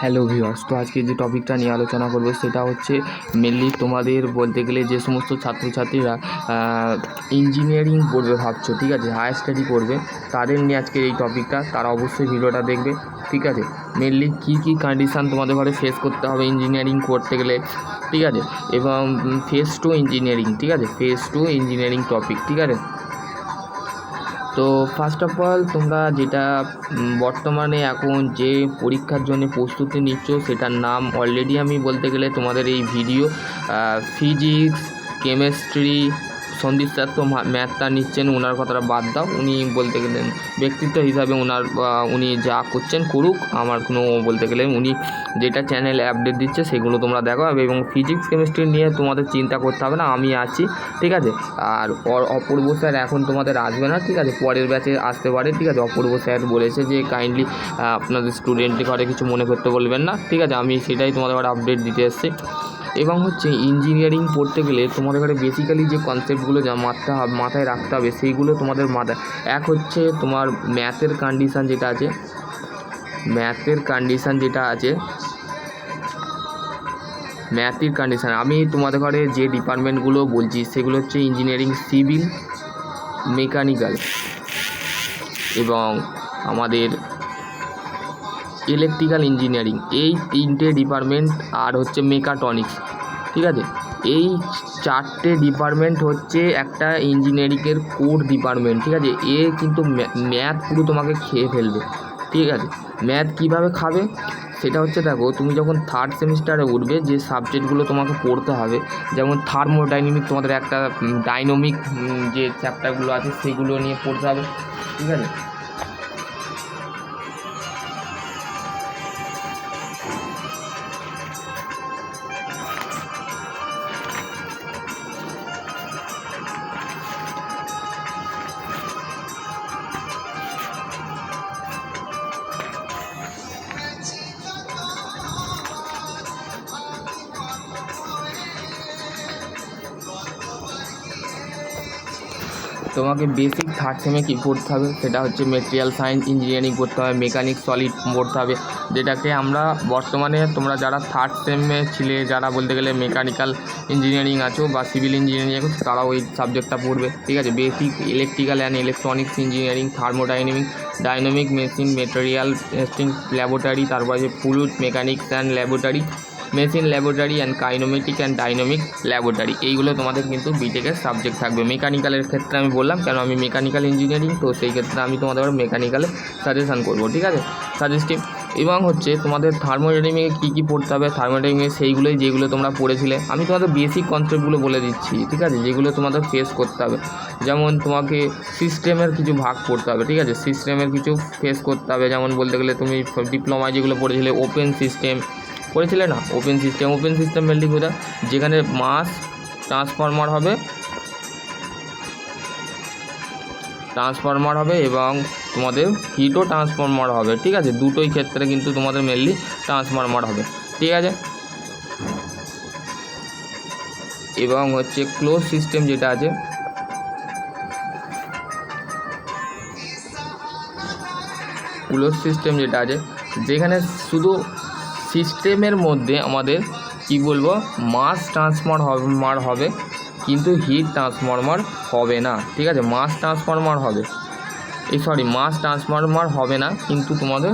Hello viewers, তো আজকে যে টপিকটা নিয়ে আলোচনা করব সেটা হচ্ছে মেনলি তোমাদের বলতে গেলে যে সমস্ত ছাত্রছাত্রীরা ইঞ্জিনিয়ারিং পড়বে ভাবছো, ঠিক আছে, হায়ার স্টাডি করবে, তাদের নিয়ে আজকে এই টপিকটা। তারা অবশ্যই ভিডিওটা দেখবে, ঠিক আছে। মেনলি কী কন্ডিশান তোমাদের ঘরে ফেস করতে হবে ইঞ্জিনিয়ারিং করতে গেলে, ঠিক আছে, এবং ফেজ 2 ইঞ্জিনিয়ারিং, ঠিক আছে, ফেজ 2 ইঞ্জিনিয়ারিং টপিক, ঠিক আছে। তো ফার্স্ট অফ অল তোমরা যেটা বর্তমানে এখন যে পরীক্ষার জন্য প্রস্তুতি নিচ্ছ সেটার নাম অলরেডি আমি বলতে গেলে তোমাদের এই video physics, chemistry, Sandeep sir তো ম্যাথটা নিচ্ছেন, ওনার কথাটা বাদ দাও, উনি বলতে গেলেন ব্যক্তিত্ব হিসাবে উনি যা করছেন করুক, আমার কোনো বলতে গেলে উনি যেটা চ্যানেলে আপডেট দিচ্ছে সেগুলো তোমরা দেখো। এবং ফিজিক্স কেমিস্ট্রি নিয়ে তোমাদের চিন্তা করতে হবে না, আমি আছি, ঠিক আছে। আর অপূর্ব স্যার এখন তোমাদের আসবে না, ঠিক আছে, পরের ব্যাচে আসতে পারে, ঠিক আছে। অপূর্ব স্যার বলেছে যে কাইন্ডলি আপনাদের স্টুডেন্টের ঘরে কিছু মনে করতে বলবেন না, ঠিক আছে, আমি সেটাই তোমাদের ঘরে আপডেট দিতে এসেছি। এবং হচ্ছে ইঞ্জিনিয়ারিং পড়তে গেলে তোমাদের ঘরে বেসিক্যালি যে কনসেপ্টগুলো যা মাথায় রাখতে হবে সেইগুলো তোমাদের মাথায়। এক হচ্ছে তোমার ম্যাথের কন্ডিশান যেটা আছে, ম্যাথের কন্ডিশান আমি তোমাদের ঘরে যে ডিপার্টমেন্টগুলো বলছি সেগুলো হচ্ছে ইঞ্জিনিয়ারিং সিভিল, মেকানিক্যাল এবং আমাদের ইলেকট্রিক্যাল ইঞ্জিনিয়ারিং, এই তিনটে ডিপার্টমেন্ট, আর হচ্ছে মেকাট্রনিক্স, ঠিক আছে। এই চারটে ডিপার্টমেন্ট হচ্ছে একটা ইঞ্জিনিয়ারিংয়ের কোর ডিপার্টমেন্ট, ঠিক আছে। কিন্তু ম্যাথ পুরো তোমাকে খেয়ে ফেলবে, ঠিক আছে। ম্যাথ কীভাবে খাবে সেটা হচ্ছে, দেখো তুমি যখন থার্ড সেমিস্টারে উঠবে যে সাবজেক্টগুলো তোমাকে পড়তে হবে, যেমন থার্মোডাইনামিক, তোমাদের একটা ডাইনামিক যে চ্যাপ্টারগুলো আছে সেগুলো নিয়ে পড়তে হবে, ঠিক আছে। তোমাকে বেসিক থার্ড সেমে কী পড়তে হবে সেটা হচ্ছে মেটেরিয়াল সায়েন্স ইঞ্জিনিয়ারিং পড়তে হবে, মেকানিক্স সলিড পড়তে হবে, যেটাকে আমরা বর্তমানে তোমরা যারা থার্ড সেমে ছিলে, যারা বলতে গেলে মেকানিক্যাল ইঞ্জিনিয়ারিং আছো বা সিভিল ইঞ্জিনিয়ারিং আছো, তারাও ওই সাবজেক্টটা পড়বে, ঠিক আছে। Basic electrical and electronics engineering, dynamic machine material testing laboratory, তারপরে যে fluid mechanics and laboratory, machine laboratory and kinematic and dynamic laboratory, এইগুলো তোমাদের কিন্তু বিটেকের সাবজেক্ট থাকবে। মেকানিক্যালের ক্ষেত্রে আমি বললাম কেন, আমি মেকানিক্যাল ইঞ্জিনিয়ারিং, তো সেই ক্ষেত্রে আমি তোমাদের মেকানিক্যালে সাজেশান করবো, ঠিক আছে, সাজেস্টিভ। এবং হচ্ছে তোমাদের থার্মোডাইনামিকে কী পড়তে হবে, থার্মোডাইনামিকে সেইগুলোই যেগুলো তোমরা পড়েছিলে, আমি তোমাদের বেসিক কনসেপ্টগুলো বলে দিচ্ছি, ঠিক আছে, যেগুলো তোমাদের ফেস করতে হবে। যেমন তোমাকে সিস্টেমের কিছু ভাগ পড়তে হবে, ঠিক আছে, সিস্টেমের কিছু ফেস করতে হবে। যেমন বলতে গেলে তুমি ডিপ্লোমায় যেগুলো পড়েছিলে ওপেন সিস্টেম পড়েছিলে না, ওপেন সিস্টেম মেনলি কোথায়, যেখানে মাস ট্রান্সফরমার হবে এবং তোমাদের হিটও ট্রান্সফরমার হবে, ঠিক আছে, দুটোই ক্ষেত্রে কিন্তু তোমাদের মেনলি ট্রান্সফরমার হবে, ঠিক আছে। এবং হচ্ছে ক্লোজ সিস্টেম যেটা আছে, যেখানে শুধু সিস্টেমের মধ্যে আমাদের কি বলবো মাস ট্রান্সফরমার হবে কিন্তু হিট ট্রান্সফরমার হবে না, ঠিক আছে। মাস ট্রান্সফরমার হবে না কিন্তু তোমাদের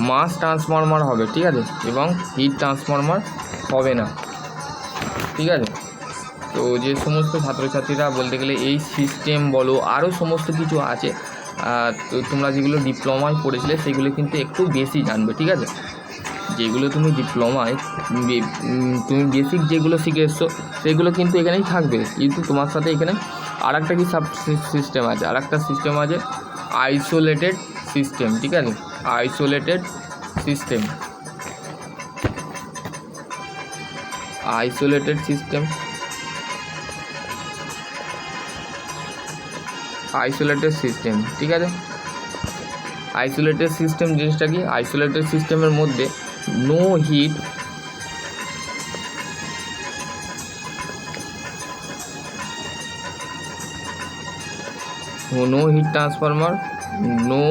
মাস ট্রান্সফরমার হবে, ঠিক আছে, এবং হিট ট্রান্সফরমার হবে না, ঠিক আছে। তো যে সমস্ত ছাত্রছাত্রীরা বলতে গেলে এই সিস্টেম বলো আরও সমস্ত কিছু আছে, তো তোমরা যেগুলো ডিপ্লোমায় পড়েছিলে সেগুলো কিন্তু একটু বেশি জানবে, ঠিক আছে। যেগুলো তুমি ডিপ্লোমায় তুমি বেসিক যেগুলো শিখে এসছো সেগুলো কিন্তু এখানেই থাকবে, কিন্তু তোমার সাথে এখানে আরেকটা সিস্টেম আছে আইসোলেটেড সিস্টেম, ঠিক আছে, আইসোলেটেড সিস্টেম, ঠিক আছে। আইসোলেটেড সিস্টেম জিনিসটা কি, আইসোলেটেড সিস্টেমের মধ্যে no heat no heat transformer, no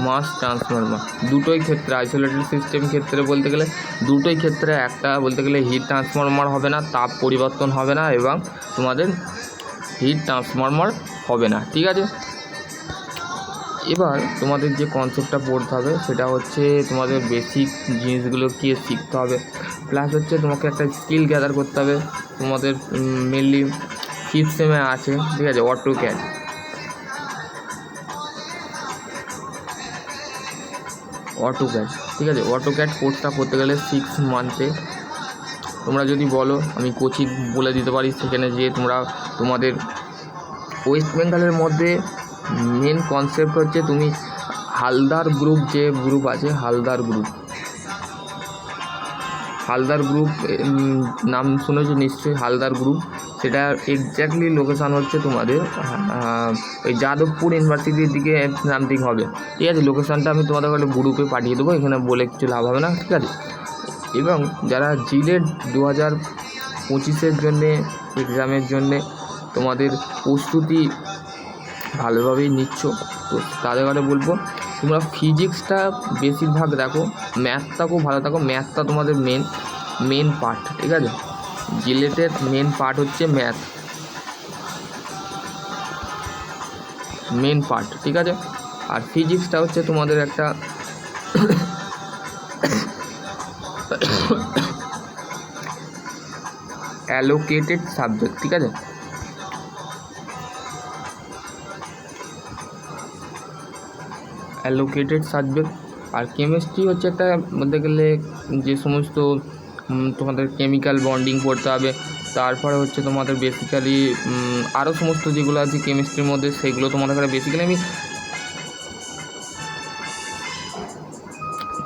mass transformer, দুটোই ক্ষেত্রে আইসোলেটেড সিস্টেম ক্ষেত্রে বলতে গেলে দুটোই ক্ষেত্রে একটা বলতে গেলে হিট ট্রান্সফরমার হবে না, তাপ পরিবর্তন হবে না এবং তোমাদের হিট ট্রান্সফরমার হবে না, ঠিক আছে। এবার তোমাদের যে কনসেপ্টটা পড়তে হবে সেটা হচ্ছে তোমাদের বেসিক জিনিসগুলোকে শিখতে হবে, প্লাস হচ্ছে তোমাকে একটা স্কিল গ্যাদার করতে হবে। তোমাদের মেনলি ফিফথ সেমে আছে, ঠিক আছে, অটোক্যাড। ঠিক আছে, অটোক্যাড কোর্সটা করতে গেলে 6 মান্থে তোমরা যদি বলো আমি কোচিং বলে দিতে পারি, সেখানে যেয়ে তোমাদের ওয়েস্ট বেঙ্গলের মধ্যে মেন কনসেপ্ট হচ্ছে তুমি হালদার গ্রুপ, যে গ্রুপ আছে হালদার গ্রুপ নাম শুনেছো নিশ্চয়ই, হালদার গ্রুপ। সেটা এক্স্যাক্টলি লোকেশান হচ্ছে তোমাদের ওই যাদবপুর ইউনিভার্সিটির দিকে সামথিং হবে, ঠিক আছে। লোকেশানটা আমি তোমাদের কাছে গ্রুপে পাঠিয়ে দেবো, এখানে বলে কিছু লাভ হবে না, ঠিক আছে। এবং যারা জিলেট 2025-এর জন্যে এক্সামের জন্যে তোমাদের প্রস্তুতি ভালোভাবেই নিচ্ছ, তো তাদের কাছে বলবো তোমরা ফিজিক্সটা বেশিরভাগ দেখো, ম্যাথটা খুব ভালো থাকো, ম্যাথটা তোমাদের মেন পার্ট, ঠিক আছে। জিলেটের মেন পার্ট হচ্ছে মেন পার্ট, ঠিক আছে। আর ফিজিক্সটা হচ্ছে তোমাদের একটা অ্যালোকেটেড সাবজেক্ট, ঠিক আছে। আর কেমিস্ট্রি হচ্ছে একটা বলতে গেলে যে সমস্ত তোমাদের কেমিক্যাল বন্ডিং পড়তে হবে, তারপরে হচ্ছে তোমাদের বেসিক্যালি আরও সমস্ত যেগুলো আছে কেমিস্ট্রির মধ্যে সেগুলো তোমাদের কাছে বেসিক্যালি আমি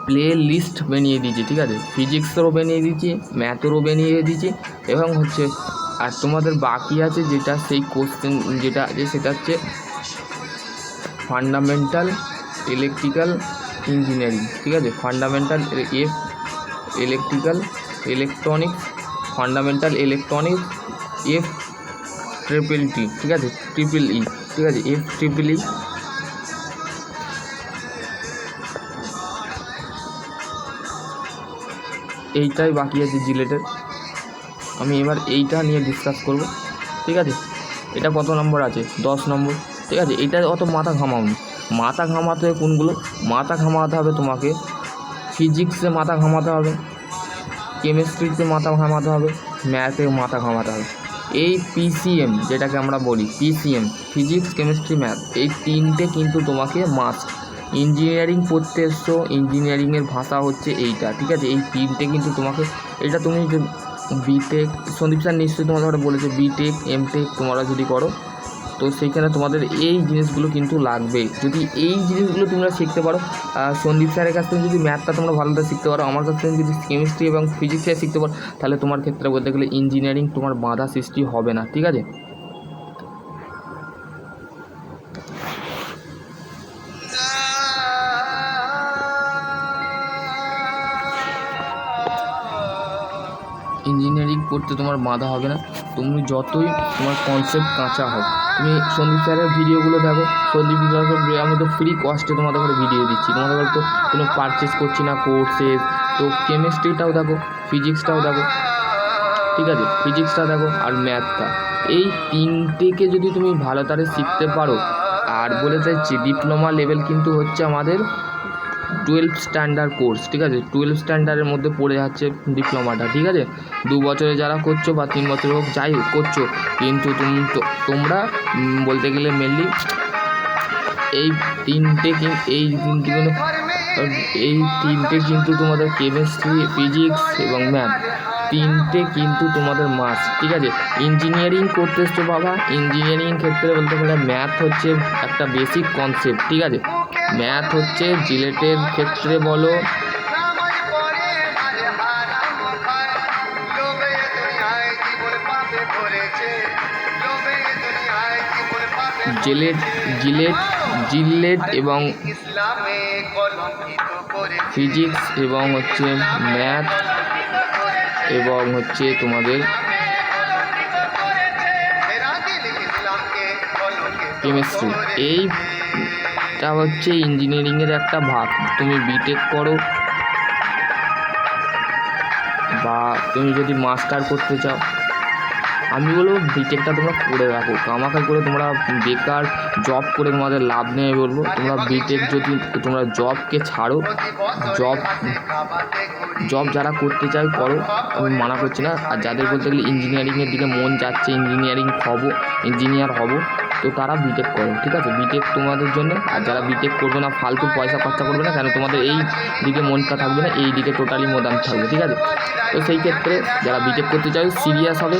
প্লে লিস্ট বানিয়ে দিয়েছি, ঠিক আছে। ফিজিক্সেরও বানিয়ে দিয়েছি, ম্যাথেরও বানিয়ে দিয়েছি এবং হচ্ছে আর তোমাদের বাকি আছে যেটা সেই কোশ্চেন যেটা আছে সেটা হচ্ছে ফান্ডামেন্টাল ইলেকট্রিক্যাল ইঞ্জিনিয়ারিং, ঠিক আছে। Fundamental electronics, fundamental electronics FTTT, ঠিক আছে, EEE, ঠিক আছে, FTTT। এইটাই বাকি আছে জিলেটের। আমি এবার এইটা নিয়ে ডিসকাস করব, ঠিক আছে। এটা কত নম্বর আছে? 10 নম্বর, ঠিক আছে। এটা অত মাথা ঘামাওনি, মাথা ঘামাতে হবে কোনগুলো? মাথা ঘামাতে হবে তোমাকে ফিজিক্সে, মাথা ঘামাতে হবে কেমিস্ট্রিতে, মাথা ঘামাতে হবে ম্যাথে, মাথা ঘামাতে হবে। এই PCM যেটাকে আমরা বলি PCM, ফিজিক্স কেমিস্ট্রি ম্যাথ, এই তিনটে কিন্তু তোমাকে মাস্ট। ইঞ্জিনিয়ারিং পড়তে এসছো, ইঞ্জিনিয়ারিংয়ের ভাষা হচ্ছে এইটা, ঠিক আছে। এই তিনটে কিন্তু তোমাকে, এটা তুমি বিটেক, সন্দীপ স্যার নিশ্চয়ই তোমাদের বলেছে বিটেক এমটেক তোমরা যদি করো তো সেইখানে তোমাদের এই জিনিসগুলো কিন্তু লাগবে। যদি এই জিনিসগুলো তোমরা শিখতে পারো, সন্দীপ স্যারের কাছ থেকে যদি ম্যাথটা তোমরা ভালোভাবে শিখতে পারো, আমার কাছ থেকে যদি কেমিস্ট্রি এবং ফিজিক্সে শিখতে পারো, তাহলে তোমার ক্ষেত্রে বলতে গেলে ইঞ্জিনিয়ারিং তোমার বাধা সৃষ্টি হবে না, ঠিক আছে। ইঞ্জিনিয়ারিং পড়তে তোমার বাধা হবে না, তুমি যতই তোমার কনসেপ্ট কাঁচা হোক। তুমি সন্দীপ স্যারের ভিডিওগুলো দেখো, সন্দীপ স্যারের আমি তো ফ্রি কস্টে তোমাদের ঘরে ভিডিও দিচ্ছি, তোমাদের ঘরে তো কোনো পারচেস করছি না কোর্সেস। তো কেমিস্ট্রিটাও দেখো, ফিজিক্সটাও দেখো, ঠিক আছে, ফিজিক্সটা দেখো আর ম্যাথটা, এই তিনটেকে যদি তুমি ভালো তারে শিখতে পারো। আর বলে চাইছি ডিপ্লোমা লেভেল কিন্তু হচ্ছে আমাদের 12 স্ট্যান্ডার্ড কোর্স, ঠিক আছে। 12 স্ট্যান্ডার্ডের মধ্যে পড়ে যাচ্ছে ডিপ্লোমাটা, ঠিক আছে। 2 বছরে যারা করছো বা 3 বছরে হোক যাই করছো, কিন্তু তোমরা বলতে গেলে মেনলি এই তিনটে কিন্তু তোমাদের কেমিস্ট্রি, ফিজিক্স এবং ম্যাথ তিনটে কিন্তু তোমাদের মাস্ট, ঠিক আছে। ইঞ্জিনিয়ারিং করতে এসছো বাবা, ইঞ্জিনিয়ারিং ক্ষেত্রে বলতে গেলে ম্যাথ হচ্ছে একটা বেসিক কনসেপ্ট, ঠিক আছে। ম্যাথ হচ্ছে জিলেটের ক্ষেত্রে বলো, জিলেট এবং ফিজিক্স এবং হচ্ছে ম্যাথ এবং হচ্ছে তোমাদের কেমিস্ট্রি। এইটা হচ্ছে ইঞ্জিনিয়ারিংয়ের একটা ভাগ। তুমি বিটেক করো বা তুমি যদি মাস্টার করতে চাও, আমি বলবো বিটেকটা তোমরা করে রাখো। কামাখাই করে তোমরা বেকার জব করে তোমাদের লাভ নেই। আমি বলবো তোমরা বিটেক যদি তোমরা জবকে ছাড়ো, জব যারা করতে চায় করো, আমি মানা করছি না। আর যাদের বলতে গেলে ইঞ্জিনিয়ারিংয়ের দিকে মন যাচ্ছে, ইঞ্জিনিয়ার হব, তো তারা বিটেক করো, ঠিক আছে? বিটেক তোমাদের জন্য। আর যারা বিটেক করবে না, ফালতু পয়সা খরচা করবে না, কেন তোমাদের এই দিকে মনটা থাকবে না, এই দিকে টোটালি মদান থাকবে, ঠিক আছে? তো সেই ক্ষেত্রে যারা বিটেক করতে চাও সিরিয়াস হবে,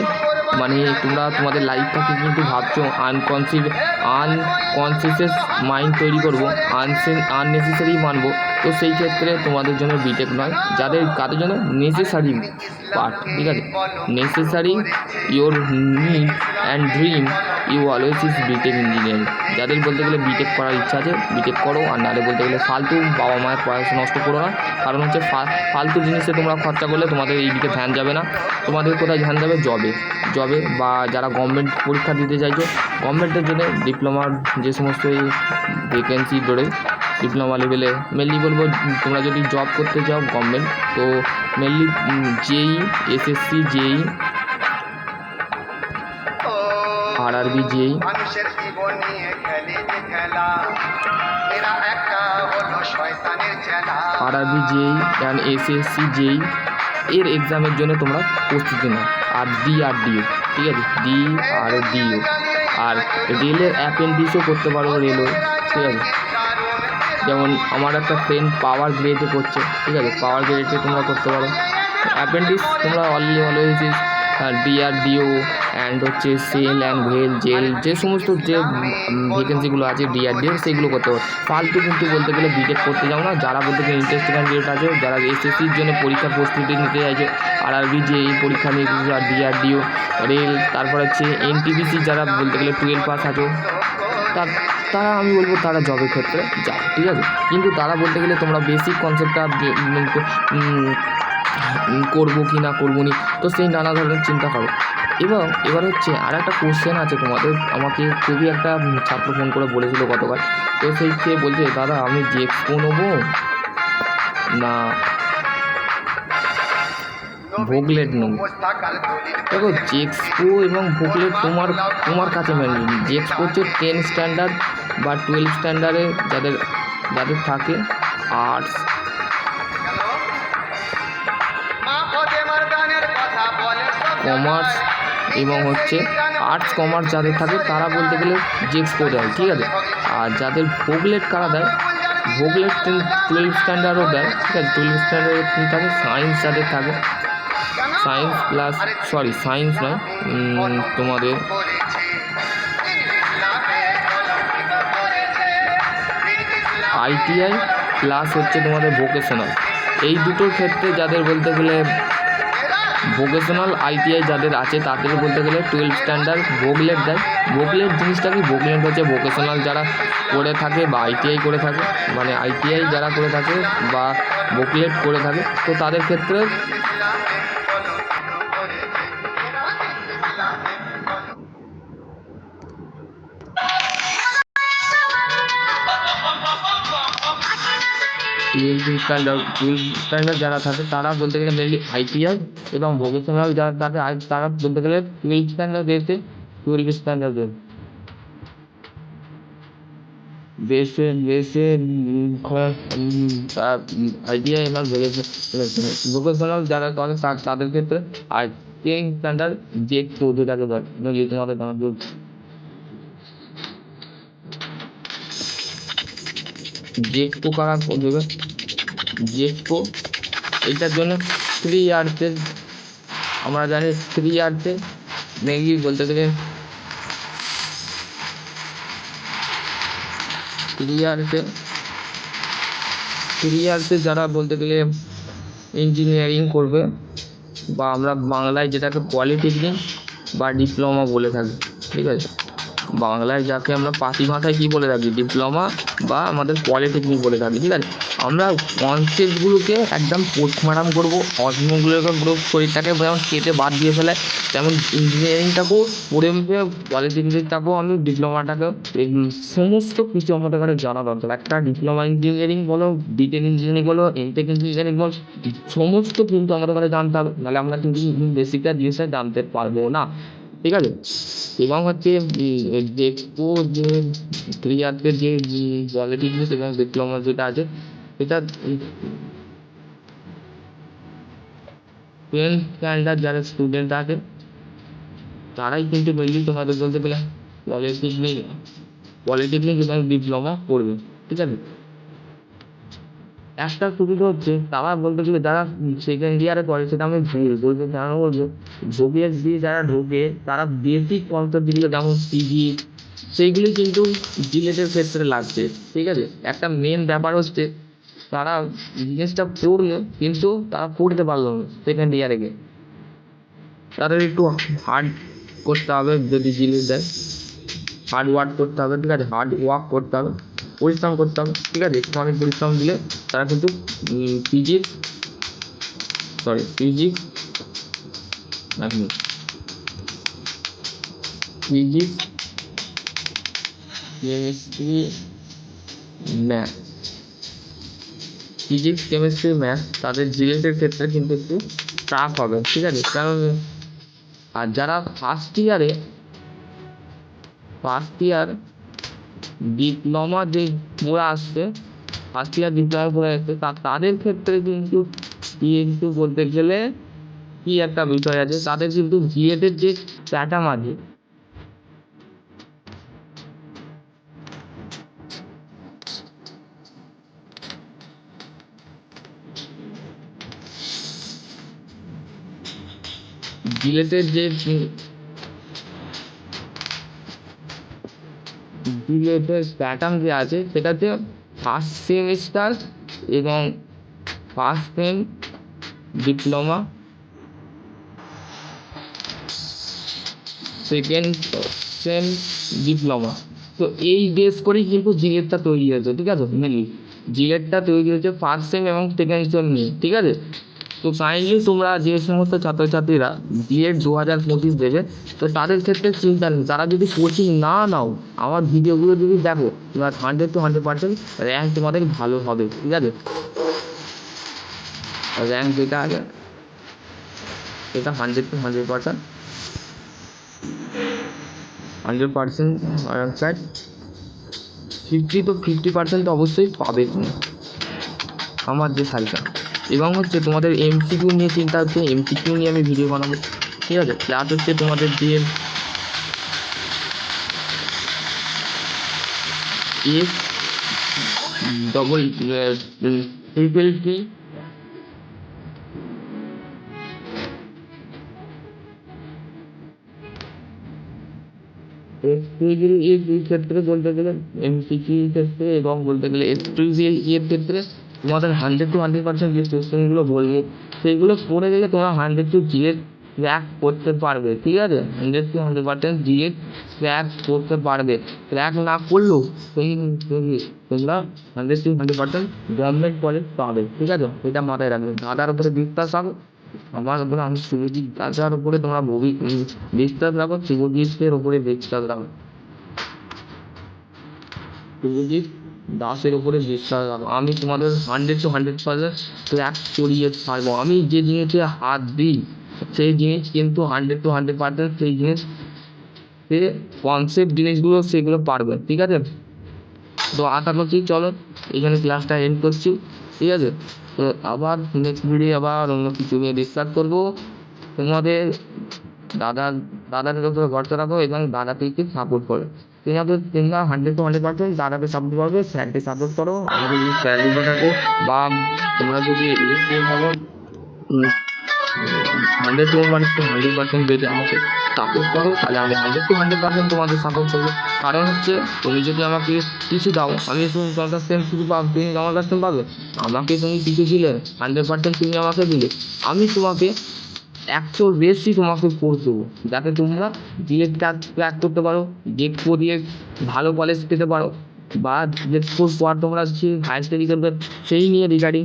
মানে তোমরা তোমাদের লাইফটাকে কিন্তু ভাবছো আনকনসিয়াস মাইন্ড তৈরি করবো, আননেসেসারি মানবো, তো সেই ক্ষেত্রে তোমাদের জন্য বিটেক নয়। কাদের জন্য নেসেসারি পার্ট, ঠিক আছে? Necessary your need and dream you always is BTech engineering. যাদের বলতে গেলে বিটেক করার ইচ্ছা আছে বিটেক করো, আর নাহলে বলতে গেলে ফালতু বাবা মায়ের পয়সা নষ্ট করো না। কারণ হচ্ছে ফালতু জিনিসে তোমরা খরচা করলে তোমাদের এই দিকে ধ্যান যাবে না। তোমাদের কোথায় ধ্যান যাবে? জবে বা যারা গভর্নমেন্ট পরীক্ষা দিতে চাইছো, গভর্নমেন্টের জন্য ডিপ্লোমার যে সমস্ত ভ্যাকেন্সি ধরে ডিপ্লোমা লেভেলে মেনলি বলবো, তোমরা যদি জব করতে চাও গভর্নমেন্ট, তো mainly JE, SSC, JE, RRB, JE, RRB, JE and SSC, JE এর এক্সামের জন্য তোমরা প্রস্তুতি নাও। আর ডিআরডিও, ঠিক আছে? ডিআরডিও। আর রেলের অ্যাপেন্ডিক্সও করতে পারো, রেলওয়ে, ঠিক আছে? যেমন আমার একটা ফ্রেন্ড পাওয়ার গ্রেডে করছে, ঠিক আছে? পাওয়ার গ্রেডে তোমরা করতে পারো। অ্যাপেন্ডিক্স তোমরা অলওয়েজ ডিআরডিও অ্যান্ড হচ্ছে সেল অ্যান্ড জেল, যে সমস্ত যে ভ্যাকেন্সিগুলো আছে ডিআরডিও, সেগুলো করতে পারো। ফালতু কিন্তু বলতে গেলে বিটেক করতে যাও না। যারা বলতে গেলে ইন্টারেস্টেড ক্যান্ডিডেট আছে, যারা এসএসসির জন্য পরীক্ষার প্রস্তুতি নিতে চাইছো, আরআরবি, জেই পরীক্ষা নিতে চাইছো, আর ডিআরডিও, রেল, তারপর হচ্ছে এনটিপিসি, যারা বলতে গেলে 12 পাস আছো, তারা আমি বলবো তারা জবের ক্ষেত্রে যাও, ঠিক আছে? কিন্তু তারা বলতে গেলে তোমরা বেসিক কনসেপ্টটা করবো কি না করবো নি, তো সেই নানা ধরনের চিন্তা করো। এবং এবার হচ্ছে আর একটা কোশ্চেন আছে তোমাদের। আমাকে খুবই একটা ছাত্র ফোন করে বলেছিল গতকাল, তো সেই সে বলছে, দাদা আমি জেক্সপো নেবো না ভোগলেট নেবো? দেখো, জেক্সপো এবং ভোগলেট তোমার কাছে মেনলি। জেক্সপো হচ্ছে 10 স্ট্যান্ডার্ড বা 12 স্ট্যান্ডার্ডে যাদের থাকে আর্টস, কমার্স এবং হচ্ছে আর্টস কমার্স যাদের থাকে তারা বলতে গেলে জেক্সপো দেয়, ঠিক আছে? আর যাদের ভোগলেট কারা দেয়, ভোগলেট 12 স্ট্যান্ডার্ডও দেয়, ঠিক আছে? 12 স্ট্যান্ডার্ডে থাকে সায়েন্স, যাদের থাকে সায়েন্স প্লাস, সায়েন্স নয়, তোমাদের আইটিআই প্লাস হচ্ছে তোমাদের ভোকেশনাল। এই দুটোর ক্ষেত্রে যাদের বলতে গেলে ভোকেশনাল আইটিআই যাদের আছে তাদের বলতে গেলে 12 স্ট্যান্ডার্ড ভোগলেট দেয়। ভোগলেট জিনিসটা কি? ভোগলেট হচ্ছে ভোকেশনাল যারা করে থাকে বা আইটিআই করে থাকে, মানে আইটিআই যারা করে থাকে বা ভোগলেট করে থাকে, তো তাদের ক্ষেত্রে টুয়েলভ স্ট্যান্ডার্ড যারা থাকে তারা বলতে গেলে মেনলি আইটিআই, এবং ভোকেশনাল যারা থাকে তারা বলতে গেলে 12 স্ট্যান্ডার্ড দিয়েছে, 12 স্ট্যান্ডার্ড বেসে আইটিআই এবং ভোকেশনাল যারা করে তাদের ক্ষেত্রে আর 10 স্ট্যান্ডার্ড জেক্সপো যেটাকে বলে, জেক্সপো কারা দেবে? জেক্সপো এইটার জন্য 3 ইয়ার্সের, আমরা জানি 3 ইয়ার্সে মেনলি বলতে গেলে 3 ইয়ার্সে যারা বলতে গেলে ইঞ্জিনিয়ারিং করবে, বা আমরা বাংলায় যেটাকে পলিটেকনিক বা ডিপ্লোমা বলে থাকি, ঠিক আছে? বাংলায় যাকে আমরা পাতি ভাষায় কী বলে থাকি? ডিপ্লোমা বা আমাদের পলিটেকনিক বলে থাকি, ঠিক আছে? আমরা কনসেপ্টগুলোকে একদম পোস্টমর্টম করবো, অসীমগুলোকে পুরো শরীরটাকে যেমন কেটে বাদ দিয়ে ফেলে, তেমন ইঞ্জিনিয়ারিংটাকেও পড়ে মুখে পলিটেকনিকটাকেও আমি ডিপ্লোমাটাকেও এই সমস্ত কিছু আমাদের এখানে জানা দরকার। একটা ডিপ্লোমা ইঞ্জিনিয়ারিং বলো, বিটেক ইঞ্জিনিয়ারিং বলো, এমটেক ইঞ্জিনিয়ারিং বলো, সমস্ত কিন্তু আমাদের এখানে জানতে হবে, নাহলে আমরা কিন্তু বেসিকটা জিনিসটা জানতে পারবো না, ঠিক আছে। এবং হচ্ছে দেখবো যে 3 ইয়ার্সের যে পলিটেকনিক এবং ডিপ্লোমা যেটা আছে এটা 10th স্ট্যান্ডার্ড যারা স্টুডেন্ট আছে তারাই কিন্তু মেনলি তোমাদের বলতে গেলে পলিটেকনিক পলিটেকনিক এবং ডিপ্লোমা করবে, ঠিক আছে। একটা সুবিধা হচ্ছে তারা বলতে গেলে যারা সেকেন্ড ইয়ারে পড়ে, সেটা আমি ভুল বলতে কেন বলবো, জবিএস দিয়ে যারা ঢোকে তারা বেসিক কনসেপ্ট যেগুলো যেমন ফিজিক্স সেইগুলি কিন্তু জিলেটের ক্ষেত্রে লাগছে, ঠিক আছে। একটা মেন ব্যাপার হচ্ছে তারা জিনিসটা পড়লো কিন্তু তারা পড়তে পারলো না সেকেন্ড ইয়ারে গিয়ে, তাদের একটু হার্ড করতে হবে, যদি জিনিস দেয় হার্ড ওয়ার্ক করতে হবে, ঠিক আছে, হার্ড ওয়ার্ক করতে হবে, পরিশ্রম করতে হবে, ঠিক আছে। একটু অনেক পরিশ্রম দিলে তারা কিন্তু physics physics chemistry math, physics chemistry math তাদের জিএসের ক্ষেত্রে কিন্তু একটু টাফ হবে, ঠিক আছে। কারণ আর যারা ফার্স্ট ইয়ার ডিপ্লোমা যে পড়ে আসছে, ফার্স্ট ইয়ার ডিপ্লোমা পড়ে আসছে তাদের ক্ষেত্রে কিন্তু বলতে গেলে কি একটা বিষয় আছে, তাদের কিন্তু বিএডের যে প্যাটার্ন আছে বিএডের যে বিএডের প্যাটার্ন যে আছে সেটাতে ফার্স্ট সেমিস্টার এবং first same diploma, second same diploma, তো এই বেস করেই কিন্তু জিএডটা তৈরি হয়েছে, ঠিক আছে। মেনলি জিএডটা তৈরি হয়েছে ফার্স্ট সেম এবং সেকেন্ড সেম নিয়ে, ঠিক আছে। তো কাইন্ডলি তোমরা যে সমস্ত ছাত্রছাত্রীরা জিএড 2025 দেবে, তো তাদের ক্ষেত্রে চিন্তা নেই, তারা যদি কোচিং না নাও, আমার ভিডিওগুলো যদি দেখো, তোমার 100% র্যাঙ্ক তোমাদের ভালো হবে, ঠিক আছে। র্যাঙ্ক যেটা আছে এটা 100% 100% 50% তো অবশ্যই পাবে তুমি, আমার যে সাইজটা। এবং হচ্ছে তোমাদের এমসিকিউ নিয়ে চিন্তা হচ্ছে, এমসিকিউ নিয়ে আমি ভিডিও বানাবো, ঠিক আছে। প্লাস হচ্ছে তোমাদের যে এস ডবল ট্রিপল টি এসপিজির এর ক্ষেত্রে বলতে গেলে, এমসিকিউ ক্ষেত্রে এবং বলতে গেলে এসপিজির এর ক্ষেত্রে তোমাদের 100% যে কোয়েশ্চেনগুলো বলবো সেইগুলো পড়ে গেলে তোমরা 100 জিএড ক্র্যাক করতে পারবে, ঠিক আছে। 100% জিএড ক্র্যাক করতে পারবে, ক্র্যাক না করলেও তোমরা 100% গভর্নমেন্ট কলেজ পাবে, ঠিক আছে। এটা মাথায় রাখবে, দাদার উপরে বিশ্বাস রাখো, আমার উপরে আমি শুভজিৎ দাদার উপরে তোমরা বিশ্বাস রাখো, শুভজিতের উপরে বিশ্বাস রাখো, শুভজিৎ দাসের উপরে বিশ্বাস রাখো। আমি তোমাদের 100% ক্র্যাক করিয়ে ছাড়বো। আমি যে জিনিসে হাত দিই সেই জিনিস কিন্তু 100% সেই জিনিস, সে কনসেপ্ট জিনিসগুলো সেগুলো পারবে, ঠিক আছে। তো আশা করছি চলো এখানে ক্লাসটা এন্ড করছি, ঠিক আছে। তো আবার নেক্সট ভিডিও আবার অন্য কিছু নিয়ে ডিসকাস করবো। তোমাদের দাদাদের উপরে ভরসা রাখো এবং দাদাকে একটু সাপোর্ট করো, তোমরা 100% দাদাকে সাপোর্ট করবে, স্যারকে সাপোর্ট করো, আমাদের যদি স্যার থাকে বা তোমরা যদি ভালো 100% যদি আমাকে সাপোর্ট করো, তাহলে আমি 100% তোমাদের সাপোর্ট করবো। কারণ হচ্ছে তুমি যদি আমাকে কিছু দাও, আমি তুমি তোমার কাছ থেকে কিছু পাবো, তুমি আমার কাছ থেকে পাবে। আমাকে তুমি কিছু দিলে 100% তুমি আমাকে দিলে, আমি তোমাকে 100 বেশি তোমাকে কোর্স দেবো, যাতে তোমরা জিএড ক্র্যাক করতে পারো, গেট দিয়ে ভালো কলেজ পেতে পারো, বা যে কোর্স পর তোমরা যে হায়ার স্টাডি করবে সেই নিয়ে রিগার্ডিং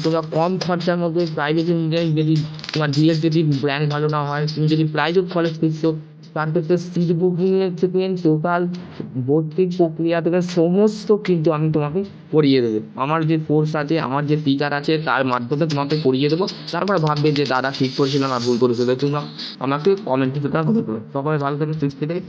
তোমরা কম খরচার মধ্যে প্রাইভেট ইঞ্জিনিয়ারিং যদি তোমার ডিএড যদি র্যাঙ্ক ভালো না হয়, তুমি যদি প্রাইভেট কলেজ খুঁজছো তার ক্ষেত্রে সিট বুকিংয়ের থেকে টোটাল ভর্তি প্রক্রিয়া থেকে সমস্ত কিন্তু আমি তোমাকে করিয়ে দেবো। আমার যে কোর্স আছে, আমার যে টিচার আছে তার মাধ্যমে তোমাকে করিয়ে দেবো। তারপরে ভাববে যে দাদা ঠিক করেছিল না ভুল করেছিল, তোমরা আমাকে কমেন্টে সেটা বলে দেবে। সকলে ভালো থেকে সুস্থ থেকে